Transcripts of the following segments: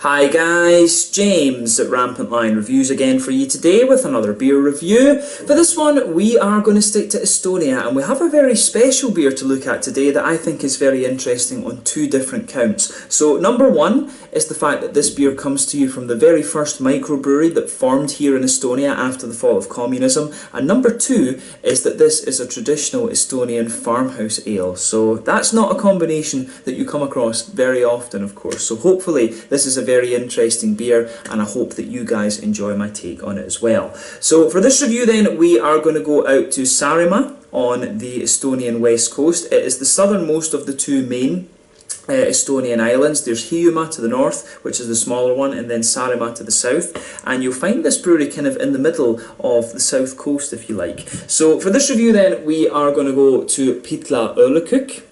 Hi guys, James at RampantLionReviews again for you today with another beer review. For this one we are going to stick to Estonia, and we have a very special beer to look at today that I think is very interesting on two different counts. So number one is the fact that this beer comes to you from the very first microbrewery that formed here in Estonia after the fall of communism, and number two is that this is a traditional Estonian farmhouse ale. So that's not a combination that you come across very often, of course. So hopefully this is a very interesting beer, and I hope that you guys enjoy my take on it as well. So for this review then, we are going to go out to Saremaa on the Estonian west coast. It is the southernmost of the two main Estonian islands. There's Hiiumaa to the north, which is the smaller one, and then Saremaa to the south, and you'll find this brewery kind of in the middle of the south coast, if you like. So for this review then, we are going to go to Pihtla Õlleköök.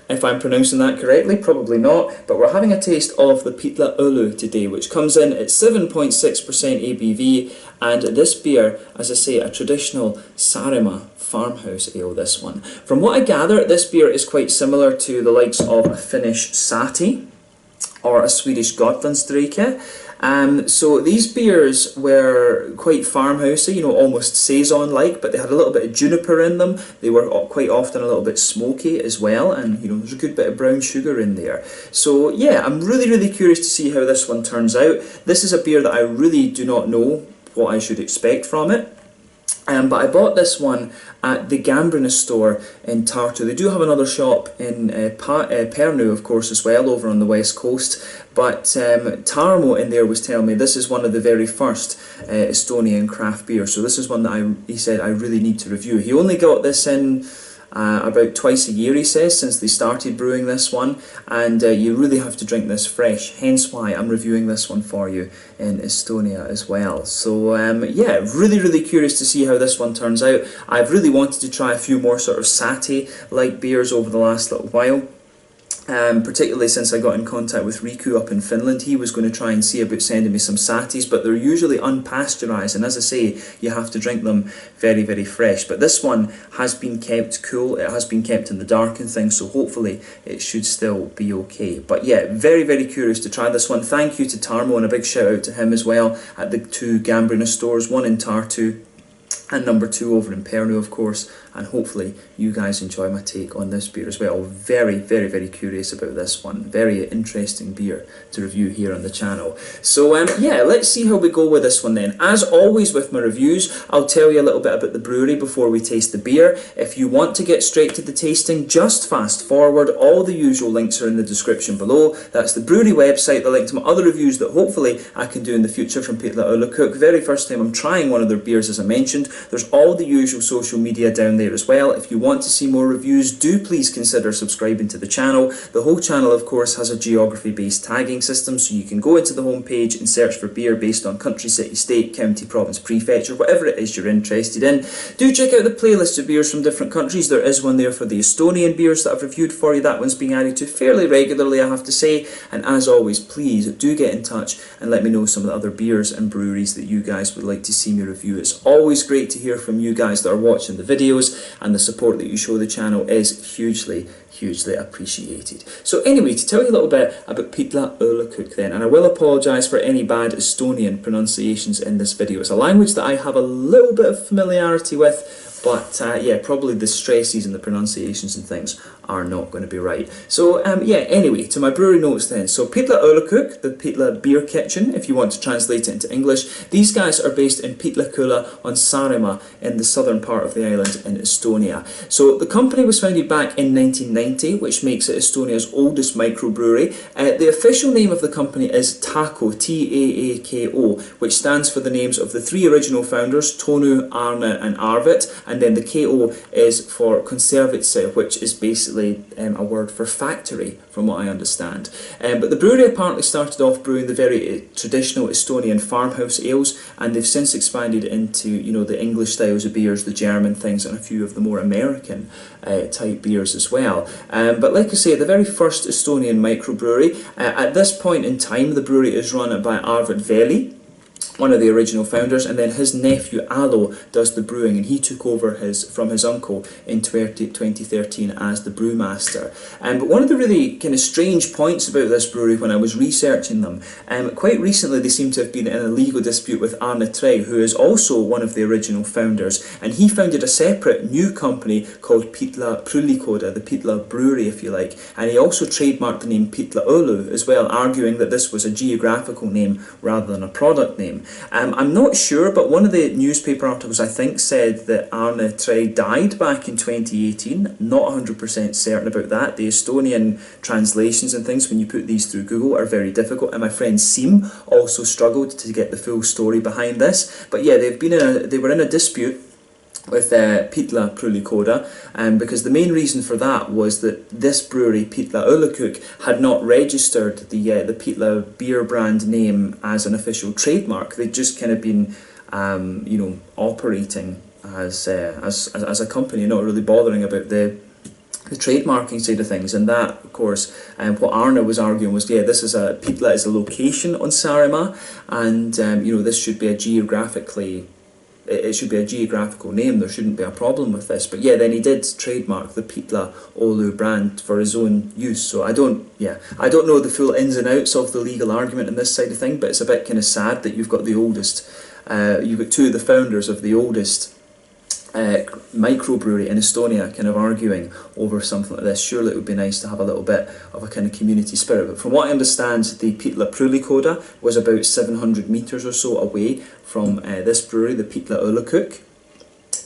If I'm pronouncing that correctly, probably not, but we're having a taste of the Pihtla Õlu today, which comes in at 7.6% ABV, and this beer, as I say, a traditional Saremaa farmhouse ale, this one. From what I gather, this beer is quite similar to the likes of a Finnish Sahti or a Swedish Gotlandsträke. So these beers were quite farmhousey, you know, almost saison-like, but they had a little bit of juniper in them. They were quite often a little bit smoky as well, and you know, there's a good bit of brown sugar in there. So yeah, I'm really curious to see how this one turns out. This is a beer that I really do not know what I should expect from it. But I bought this one at the Gambrinus store in Tartu. They do have another shop in Pärnu, of course, as well, over on the west coast. But Tarmo in there was telling me this is one of the very first Estonian craft beers. So this is one that he said I really need to review. He only got this in about twice a year, he says, since they started brewing this one, and you really have to drink this fresh, hence why I'm reviewing this one for you in Estonia as well. So yeah, really curious to see how this one turns out. I've really wanted to try a few more sort of Sahti-like beers over the last little while. Particularly since I got in contact with Riku up in Finland. He was going to try and see about sending me some Sahtis, but they're usually unpasteurised, and as I say, you have to drink them very fresh. But this one has been kept cool, it has been kept in the dark and things, so hopefully it should still be okay. But yeah, very curious to try this one. Thank you to Tarmo, and a big shout out to him as well at the two Gambrinus stores, one in Tartu and number two over in Pärnu, of course, and hopefully you guys enjoy my take on this beer as well. Very curious about this one. Very interesting beer to review here on the channel. So yeah, let's see how we go with this one then. As always with my reviews, I'll tell you a little bit about the brewery before we taste the beer. If you want to get straight to the tasting, just fast forward. All the usual links are in the description below. That's the brewery website, the link to my other reviews that hopefully I can do in the future from Pihtla Õlleköök. Very first time I'm trying one of their beers, as I mentioned. There's all the usual social media down there as well. If you want to see more reviews, do please consider subscribing to the channel. The whole channel, of course, has a geography-based tagging system, so you can go into the home page and search for beer based on country, city, state, county, province, prefecture, whatever it is you're interested in. Do check out the playlist of beers from different countries. There is one there for the Estonian beers that I've reviewed for you. That one's being added to fairly regularly, I have to say. And as always, please do get in touch and let me know some of the other beers and breweries that you guys would like to see me review. It's always great to hear from you guys that are watching the videos, and the support that you show the channel is hugely appreciated. So anyway, to tell you a little bit about Pihtla Õlleköök then, and I will apologise for any bad Estonian pronunciations in this video. It's a language that I have a little bit of familiarity with, but yeah, probably the stresses and the pronunciations and things are not going to be right. So yeah, anyway, to my brewery notes then. So Pihtla Õlleköök, the Pihtla Beer Kitchen, if you want to translate it into English. These guys are based in Pihtla on Saremaa in the southern part of the island in Estonia. So the company was founded back in 1990, which makes it Estonia's oldest microbrewery. The official name of the company is Taako, T-A-A-K-O, which stands for the names of the three original founders, Tonu, Arne and Arvid, and then the K-O is for Konservitse, which is basically a word for factory, from what I understand. But the brewery apparently started off brewing the very traditional Estonian farmhouse ales, and they've since expanded into, you know, the English styles of beers, the German things, and a few of the more American type beers as well. But like I say, the very first Estonian microbrewery. At this point in time, the brewery is run by Arvid Veli, one of the original founders, and then his nephew Alo does the brewing, and he took over from his uncle in 2013 as the brewmaster. But one of the really kind of strange points about this brewery when I was researching them, quite recently they seem to have been in a legal dispute with Arne Trey, who is also one of the original founders, and he founded a separate new company called Pihtla Õlleköök, the Pihtla Brewery if you like, and he also trademarked the name Pihtla Õlu as well, arguing that this was a geographical name rather than a product name. I'm not sure, but one of the newspaper articles I think said that Arne Trey died back in 2018. Not 100% certain about that. The Estonian translations and things, when you put these through Google, are very difficult, and my friend Sim also struggled to get the full story behind this. But yeah, they were in a dispute with Pihtla Õlleköök, because the main reason for that was that this brewery, Pihtla Õlleköök, had not registered the Pihtla beer brand name as an official trademark. They'd just kind of been, operating as a company, not really bothering about the trademarking side of things. And that, of course, what Arne was arguing was, this is Pihtla is a location on Saremaa, and this should be it should be a geographical name, there shouldn't be a problem with this. But yeah, then he did trademark the Pihtla Õlu brand for his own use. So I don't know the full ins and outs of the legal argument in this side of thing, but it's a bit kind of sad that you've got two of the founders of the oldest microbrewery in Estonia kind of arguing over something like this. Surely it would be nice to have a little bit of a kind of community spirit. But from what I understand, the Pihtla Õlleköök was about 700 metres or so away from this brewery, the Pihtla Õlleköök.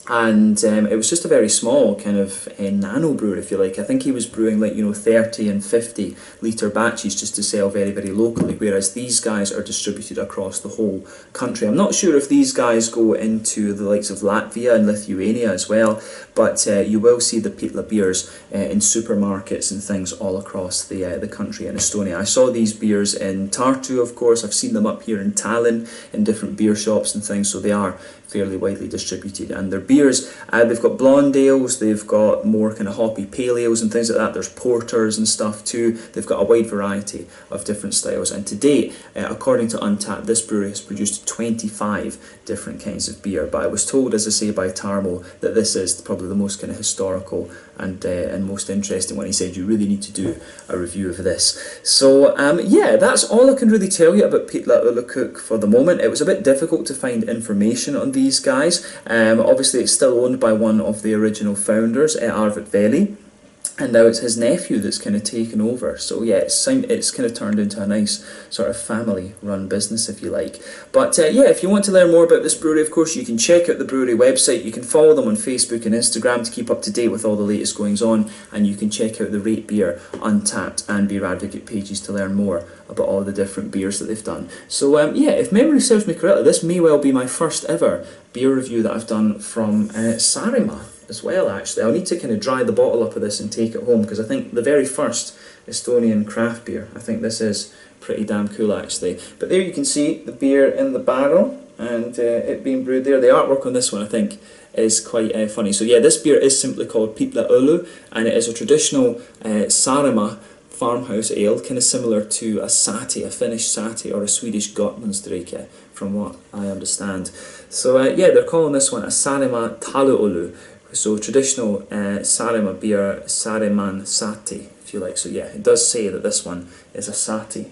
And it was just a very small kind of nano brewer, if you like. I think he was brewing 30 and 50 litre batches just to sell very, very locally, whereas these guys are distributed across the whole country. I'm not sure if these guys go into the likes of Latvia and Lithuania as well, but you will see the Pihtla beers in supermarkets and things all across the country in Estonia. I saw these beers in Tartu, of course. I've seen them up here in Tallinn in different beer shops and things, so they are fairly widely distributed. And their beers, they've got blonde ales, they've got more kind of hoppy pale ales and things like that. There's porters and stuff too. They've got a wide variety of different styles, and to date, according to Untappd, this brewery has produced 25 different kinds of beer. But I was told, as I say, by Tarmo, that this is probably the most kind of historical and most interesting one. He said you really need to do a review of this. So yeah, that's all I can really tell you about Pihtla Õlleköök for the moment. It was a bit difficult to find information on these guys. Obviously it's still owned by one of the original founders, Arvid Veli, and now it's his nephew that's kind of taken over. So yeah, it's kind of turned into a nice sort of family-run business, if you like. But yeah, if you want to learn more about this brewery, of course, you can check out the brewery website. You can follow them on Facebook and Instagram to keep up to date with all the latest goings on, and you can check out the Rate Beer, Untappd and Beer Advocate pages to learn more about all the different beers that they've done. So yeah, if memory serves me correctly, this may well be my first ever beer review that I've done from Saremaa as well, actually. I'll need to kind of dry the bottle up of this and take it home, because I think the very first Estonian craft beer, I think this is pretty damn cool actually. But there you can see the beer in the barrel and it being brewed there. The artwork on this one I think is quite funny. So yeah, this beer is simply called Pihtla Õlu, and it is a traditional Saremaa farmhouse ale, kind of similar to a Sahti, a Finnish Sahti, or a Swedish Gotlandsdrike, from what I understand. So yeah, they're calling this one a Saremaa Taluolu. So traditional Saremaa beer, Saremaan Sahti, if you like. So yeah, it does say that this one is a Sahti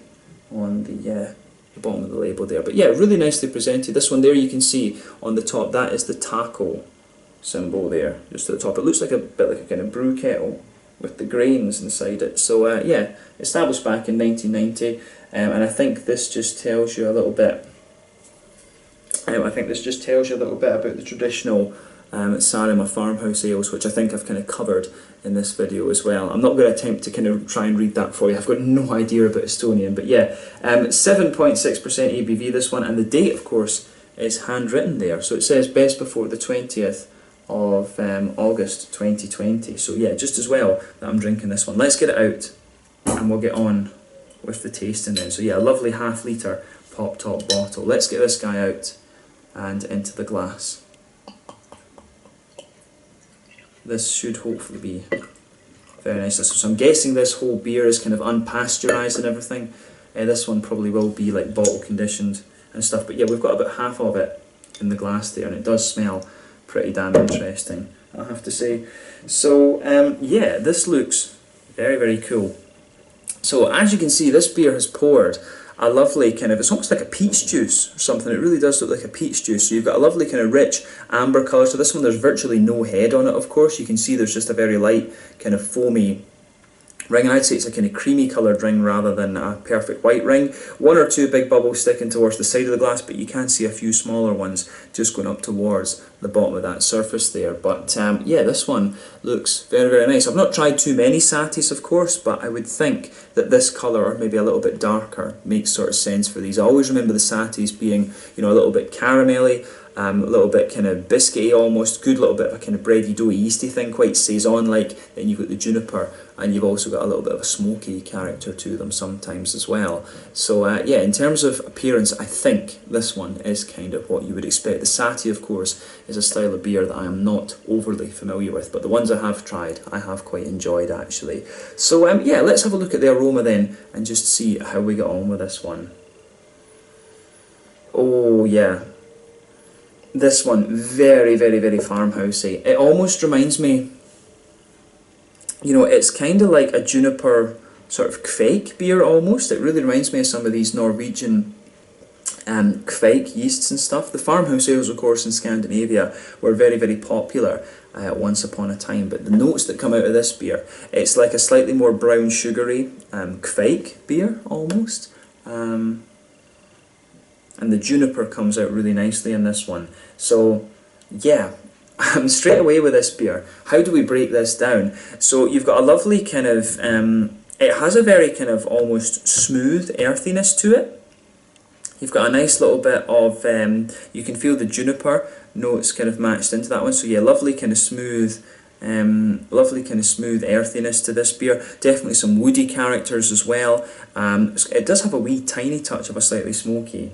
on the bottom of the label there. But yeah, really nicely presented. This one there you can see on the top, that is the taco symbol there, just at the top. It looks like a bit like a kind of brew kettle with the grains inside it. So yeah, established back in 1990, and I think this just tells you a little bit. About the traditional Saremaa farmhouse ales, which I think I've kind of covered in this video as well. I'm not going to attempt to kind of try and read that for you. I've got no idea about Estonian, but yeah, 7.6% ABV this one, and the date, of course, is handwritten there. So it says best before the 20th of August 2020. So yeah, just as well that I'm drinking this one. Let's get it out and we'll get on with the tasting then. So yeah, a lovely ½ litre pop top bottle. Let's get this guy out and into the glass. This should hopefully be very nice. So I'm guessing this whole beer is kind of unpasteurised and everything. This one probably will be like bottle conditioned and stuff. But yeah, we've got about half of it in the glass there, and it does smell pretty damn interesting, I have to say. So yeah, this looks very, very cool. So as you can see, this beer has poured a lovely kind of, it's almost like a peach juice or something. It really does look like a peach juice. So you've got a lovely kind of rich amber colour. So this one, there's virtually no head on it, of course. You can see there's just a very light kind of foamy ring, and I'd say it's a kind of creamy coloured ring rather than a perfect white ring. One or two big bubbles sticking towards the side of the glass, but you can see a few smaller ones just going up towards the bottom of that surface there. But yeah, this one looks very, very nice. I've not tried too many Sahtis, of course, but I would think that this colour, or maybe a little bit darker, makes sort of sense for these. I always remember the Sahtis being, you know, a little bit caramelly, a little bit kind of biscuity almost, good little bit of a kind of bready, doughy, yeasty thing, quite saison-like. Then you've got the juniper, and you've also got a little bit of a smoky character to them sometimes as well. So yeah, in terms of appearance, I think this one is kind of what you would expect. The Sahti, of course, is a style of beer that I am not overly familiar with, but the ones I have tried, I have quite enjoyed actually. So yeah, let's have a look at the aroma then, and just see how we get on with this one. Oh yeah. This one, very, very, very farmhousey. It almost reminds me, you know, it's kind of like a juniper sort of kvike beer almost. It really reminds me of some of these Norwegian kvike yeasts and stuff. The farmhouse ales, of course, in Scandinavia were very, very popular once upon a time. But the notes that come out of this beer, it's like a slightly more brown sugary kvike beer almost. And the juniper comes out really nicely in this one. So yeah, I'm straight away with this beer. How do we break this down? So you've got a lovely kind of, it has a very kind of almost smooth earthiness to it. You've got a nice little bit of, you can feel the juniper notes kind of matched into that one. So yeah, lovely kind of smooth earthiness to this beer. Definitely some woody characters as well. It does have a wee tiny touch of a slightly smoky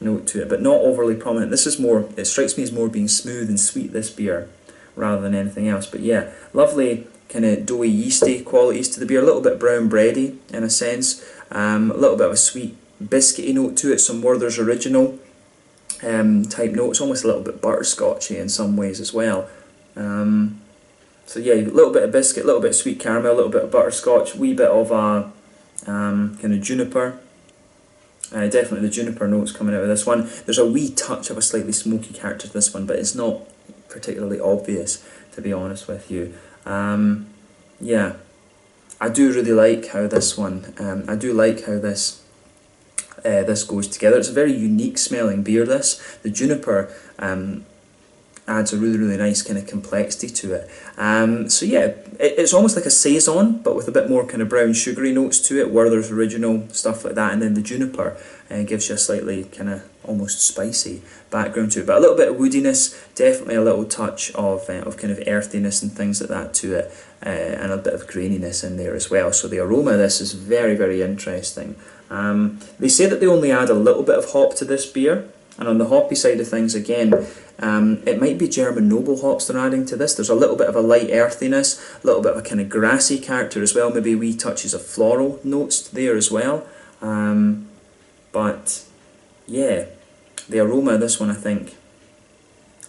note to it, but not overly prominent. This is more, it strikes me as more being smooth and sweet, this beer, rather than anything else. But yeah, lovely kind of doughy, yeasty qualities to the beer, a little bit brown bready in a sense, a little bit of a sweet biscuity note to it, some Werther's Original type notes, almost a little bit butterscotchy in some ways as well. So yeah, a little bit of biscuit, a little bit of sweet caramel, a little bit of butterscotch, wee bit of a kind of juniper. Definitely the juniper notes coming out of this one. There's a wee touch of a slightly smoky character to this one, but it's not particularly obvious, to be honest with you. Yeah, I do really like how this one, I do like how this goes together. It's a very unique smelling beer, this. The juniper adds a really, really nice kind of complexity to it. So yeah, it's almost like a saison, but with a bit more kind of brown sugary notes to it, Werther's Original, stuff like that, and then the juniper gives you a slightly kind of almost spicy background to it, but a little bit of woodiness, definitely a little touch of kind of earthiness and things like that to it, and a bit of graininess in there as well. So the aroma of this is very, very interesting. They say that they only add a little bit of hop to this beer, and on the hoppy side of things, again, it might be German noble hops they're adding to this. There's a little bit of a light earthiness, a little bit of a kind of grassy character as well, maybe wee touches of floral notes there as well. But yeah, the aroma of this one, I think,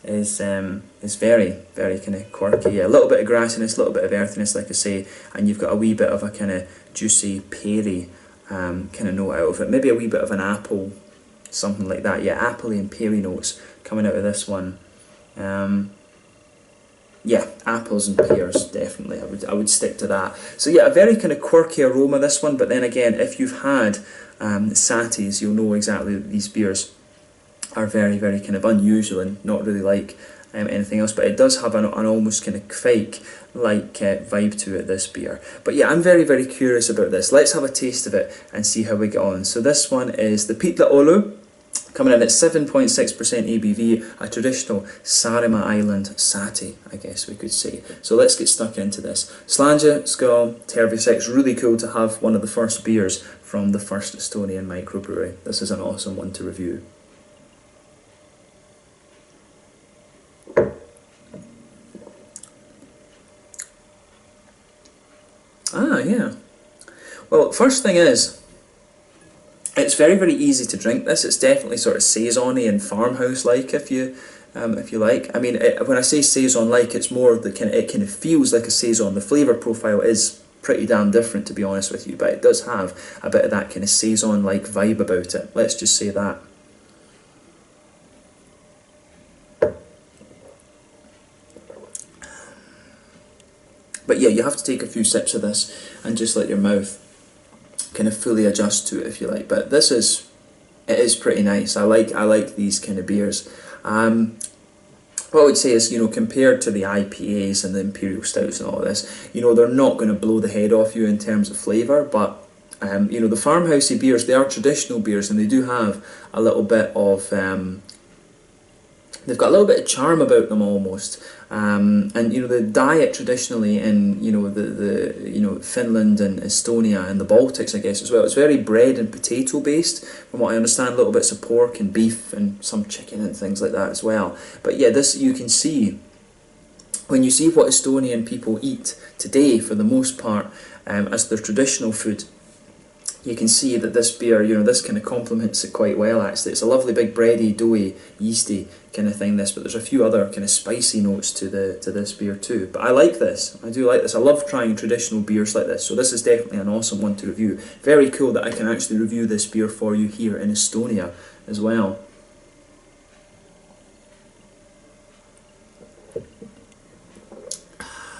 is very, very kind of quirky. Yeah, a little bit of grassiness, a little bit of earthiness, like I say, and you've got a wee bit of a kind of juicy, peary kind of note out of it. Maybe a wee bit of an apple, something like that. Yeah, appley and peary notes coming out of this one. Yeah, apples and pears, definitely. I would stick to that. So yeah, a very kind of quirky aroma, this one. But then again, if you've had Sahtis, you'll know exactly that these beers are very, very kind of unusual and not really like anything else. But it does have an almost kind of kvike-like vibe to it, this beer. But yeah, I'm very, very curious about this. Let's have a taste of it and see how we get on. So this one is the Pihtla Õlu, coming in at 7.6% ABV, a traditional Saremaa Island Sahti, I guess we could say. So let's get stuck into this. Slanja, Skål, Tervisek. Really cool to have one of the first beers from the first Estonian microbrewery. This is an awesome one to review. Ah, yeah. Well, first thing is, it's it's very, very easy to drink this. It's definitely sort of saison-y and farmhouse-like, if you like. I mean, when I say saison-like, it's more the kind of, it kind of feels like a saison. The flavour profile is pretty damn different, to be honest with you, but it does have a bit of that kind of saison-like vibe about it. Let's just say that. But yeah, you have to take a few sips of this and just let your mouth kind of fully adjust to it, if you like. But it is pretty nice. I like these kind of beers. What I would say is, you know, compared to the IPAs and the Imperial Stouts and all of this, you know, they're not going to blow the head off you in terms of flavour, but you know, the farmhousey beers, they are traditional beers, and they do have a little bit of they've got a little bit of charm about them almost. And you know, the diet traditionally in, you know, the you know, Finland and Estonia and the Baltics, I guess, as well, it's very bread and potato based, from what I understand. Little bits of pork and beef and some chicken and things like that as well. But yeah, this, you can see, when you see what Estonian people eat today, for the most part, as their traditional food, you can see that this beer, you know, this kind of complements it quite well, actually. It's a lovely big bready, doughy, yeasty kind of thing, this, but there's a few other kind of spicy notes to this beer too. But I like this. I do like this. I love trying traditional beers like this, so this is definitely an awesome one to review. Very cool that I can actually review this beer for you here in Estonia as well.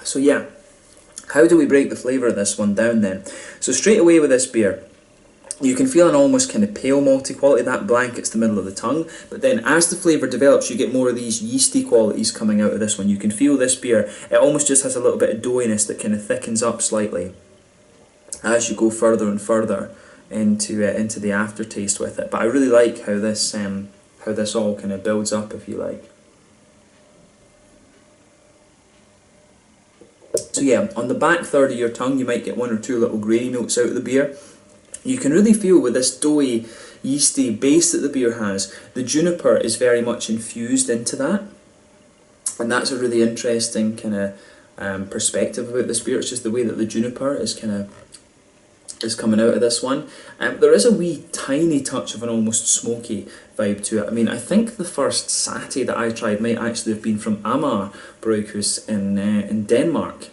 So yeah, how do we break the flavour of this one down then? So straight away with this beer, you can feel an almost kind of pale malty quality. That blankets the middle of the tongue, but then as the flavour develops, you get more of these yeasty qualities coming out of this one. You can feel this beer, it almost just has a little bit of doughiness that kind of thickens up slightly as you go further and further into the aftertaste with it. But I really like how this all kind of builds up, if you like. So yeah, on the back third of your tongue, you might get one or two little grainy notes out of the beer. You can really feel with this doughy, yeasty base that the beer has, the juniper is very much infused into that. And that's a really interesting kind of perspective about this beer. It's just the way that the juniper is coming out of this one. There is a wee tiny touch of an almost smoky vibe to it. I mean, I think the first Sahti that I tried might actually have been from Amager Bryghus in Denmark.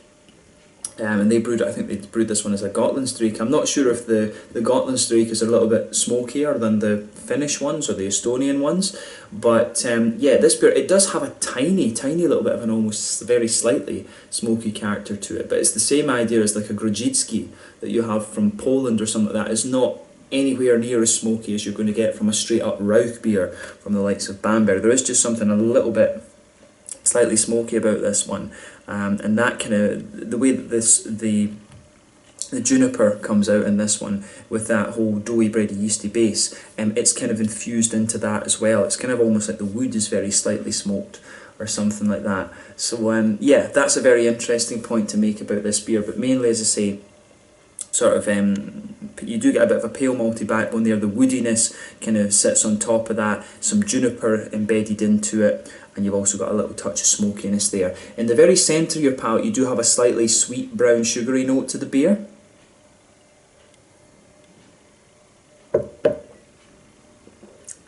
And they brewed, I think they brewed this one as a Gotlandstreak. I'm not sure if the Gotlandstreak is a little bit smokier than the Finnish ones or the Estonian ones, but yeah, this beer, it does have a tiny little bit of an almost very slightly smoky character to it, but it's the same idea as like a Grodzicki that you have from Poland or something like that. It's not anywhere near as smoky as you're going to get from a straight up Rauch beer from the likes of Bamberg. There is just something a little bit slightly smoky about this one. And that kind of, the way that the juniper comes out in this one with that whole doughy, bready, yeasty base, it's kind of infused into that as well. It's kind of almost like the wood is very slightly smoked or something like that. So yeah, that's a very interesting point to make about this beer, but mainly, as I say, sort of you do get a bit of a pale malty backbone there. The woodiness kind of sits on top of that, some juniper embedded into it, and you've also got a little touch of smokiness there. In the very centre of your palate, you do have a slightly sweet, brown, sugary note to the beer.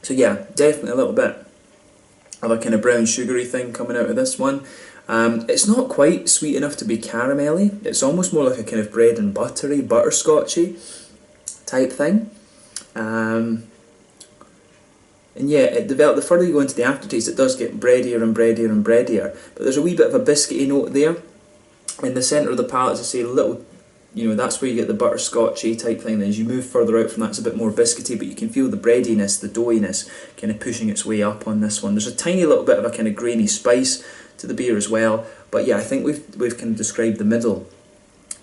So yeah, definitely a little bit of a kind of brown, sugary thing coming out of this one. It's not quite sweet enough to be caramelly. It's almost more like a kind of bread and buttery, butterscotchy type thing. And yeah, it developed, the further you go into the aftertaste, it does get breadier and breadier and breadier. But there's a wee bit of a biscuity note there. In the centre of the palate, as I say, a little, you know, that's where you get the butterscotchy type thing. And as you move further out from that, it's a bit more biscuity, but you can feel the breadiness, the doughiness kind of pushing its way up on this one. There's a tiny little bit of a kind of grainy spice to the beer as well. But yeah, I think we've kind of described the middle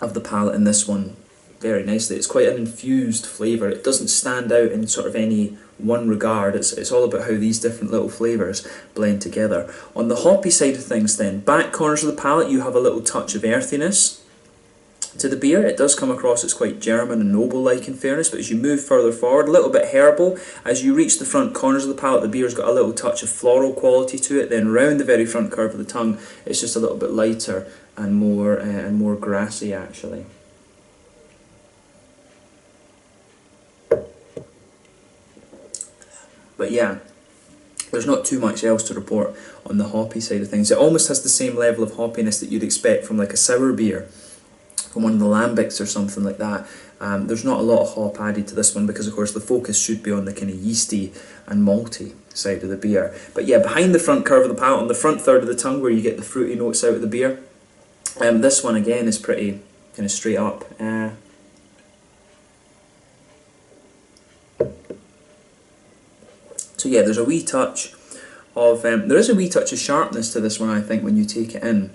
of the palate in this one very nicely. It's quite an infused flavour. It doesn't stand out in sort of any one regard. It's all about how these different little flavours blend together. On the hoppy side of things then, back corners of the palate, you have a little touch of earthiness to the beer. It does come across as quite German and noble-like in fairness, but as you move further forward, a little bit herbal. As you reach the front corners of the palate, the beer's got a little touch of floral quality to it. Then round the very front curve of the tongue, it's just a little bit lighter and more grassy actually. But yeah, there's not too much else to report on the hoppy side of things. It almost has the same level of hoppiness that you'd expect from like a sour beer, from one of the lambics or something like that. There's not a lot of hop added to this one because of course the focus should be on the kind of yeasty and malty side of the beer. But yeah, behind the front curve of the palate, on the front third of the tongue where you get the fruity notes out of the beer, this one again is pretty kind of straight up. So yeah, there's a wee touch of, there is a wee touch of sharpness to this one, I think, when you take it in.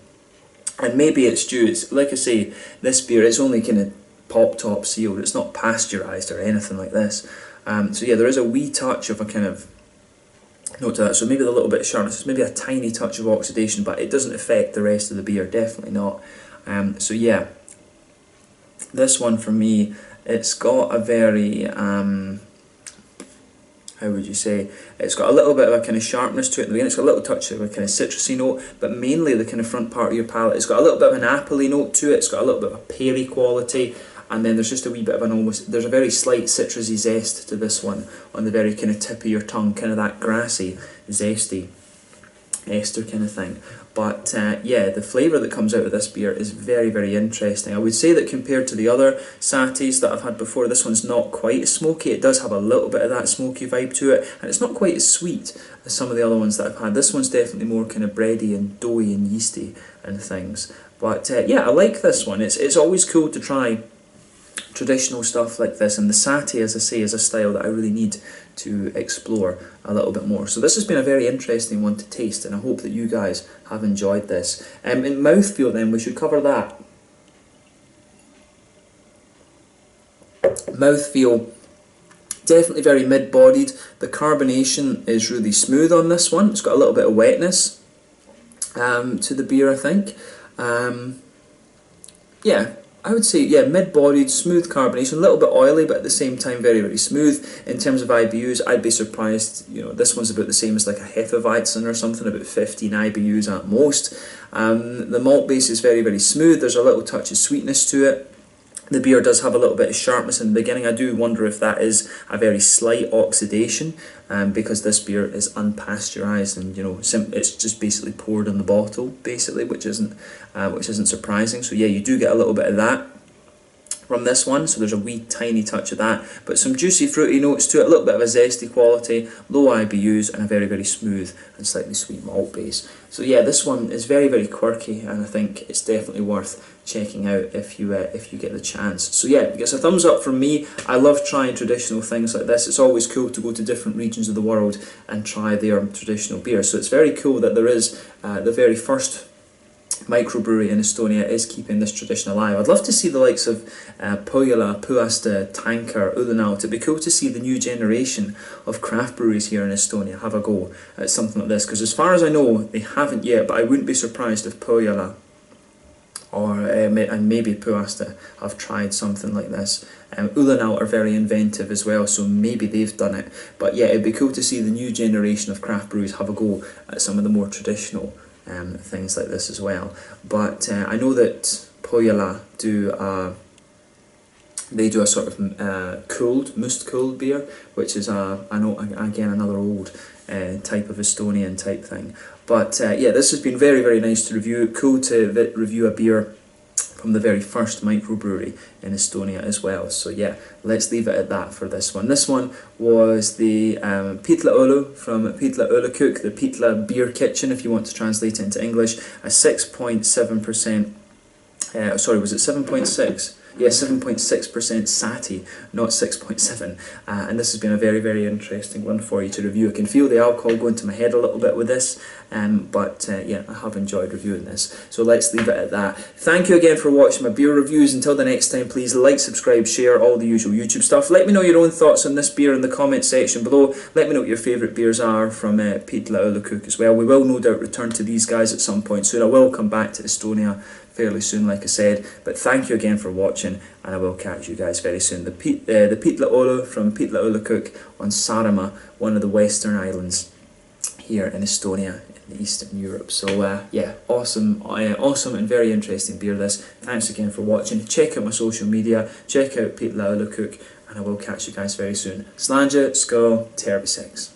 And maybe it's due, it's, like I say, this beer, it's only kind of pop top sealed, it's not pasteurised or anything like this. So yeah, there is a wee touch of a kind of note to that, so maybe a little bit of sharpness, maybe a tiny touch of oxidation, but it doesn't affect the rest of the beer, definitely not. So yeah, this one for me, it's got a very, how would you say, it's got a little bit of a kind of sharpness to it in the beginning, it's got a little touch of a kind of citrusy note, but mainly the kind of front part of your palate, it's got a little bit of an apple-y note to it, it's got a little bit of a peary quality, and then there's just a wee bit of an almost, there's a very slight citrusy zest to this one, on the very kind of tip of your tongue, kind of that grassy, zesty ester kind of thing. But yeah, the flavour that comes out of this beer is very, very interesting. I would say that compared to the other Sahtis that I've had before, this one's not quite as smoky. It does have a little bit of that smoky vibe to it, and it's not quite as sweet as some of the other ones that I've had. This one's definitely more kind of bready and doughy and yeasty and things. But yeah, I like this one. It's always cool to try traditional stuff like this, and the Sahti, as I say, is a style that I really need to explore a little bit more. So this has been a very interesting one to taste, and I hope that you guys have enjoyed this. In mouthfeel then, we should cover that. Mouthfeel, definitely very mid-bodied. The carbonation is really smooth on this one. It's got a little bit of wetness to the beer, I think. Yeah, I would say, yeah, mid-bodied, smooth carbonation, a little bit oily, but at the same time very, very smooth. In terms of IBUs, I'd be surprised, you know, this one's about the same as like a Hefeweizen or something, about 15 IBUs at most. The malt base is very, very smooth, there's a little touch of sweetness to it. The beer does have a little bit of sharpness in the beginning. I do wonder if that is a very slight oxidation, because this beer is unpasteurised, and you know, it's just basically poured in the bottle, basically, which isn't surprising. So yeah, you do get a little bit of that from this one, so there's a wee tiny touch of that, but some juicy fruity notes to it, a little bit of a zesty quality, low IBUs, and a very, very smooth and slightly sweet malt base. So yeah, this one is very, very quirky, and I think it's definitely worth checking out if you get the chance. So yeah, it gets a thumbs up from me. I love trying traditional things like this. It's always cool to go to different regions of the world and try their traditional beer. So it's very cool that there is the very first microbrewery in Estonia is keeping this tradition alive. I'd love to see the likes of Pohjola, Puhasta, Tankar, Ullenaut. It'd be cool to see the new generation of craft breweries here in Estonia have a go at something like this, because as far as I know, they haven't yet, but I wouldn't be surprised if Pohjola or and maybe Puhasta have tried something like this. Ullenaut are very inventive as well, so maybe they've done it. But yeah, it'd be cool to see the new generation of craft breweries have a go at some of the more traditional things like this as well. But I know that Pohjola they do a sort of cooled, must cooled beer, which is I know again another old type of Estonian type thing. But yeah, this has been very, very nice to review. Cool to review a beer from the very first microbrewery in Estonia as well. So yeah, let's leave it at that for this one. This one was the Pihtla Õlu from Pihtla Õlleköök, the Pihtla Beer Kitchen, if you want to translate it into English, a 6.7%, sorry, was it 7.6? Yeah, 7.6% Sahti, not 6.7. And this has been a very, very interesting one for you to review. I can feel the alcohol going to my head a little bit with this, but yeah, I have enjoyed reviewing this. So let's leave it at that. Thank you again for watching my beer reviews. Until the next time, please like, subscribe, share, all the usual YouTube stuff. Let me know your own thoughts on this beer in the comment section below. Let me know what your favourite beers are from Pihtla Õlleköök as well. We will no doubt return to these guys at some point soon. I will come back to Estonia fairly soon, like I said, but thank you again for watching, and I will catch you guys very soon. The Pihtla Õlu from Pihtla Õlleköök on Saremaa, one of the western islands here in Estonia, in Eastern Europe. So yeah, awesome and very interesting beer this. Thanks again for watching. Check out my social media, check out Pihtla Õlleköök, and I will catch you guys very soon. Slanja, Skål, Tervesex.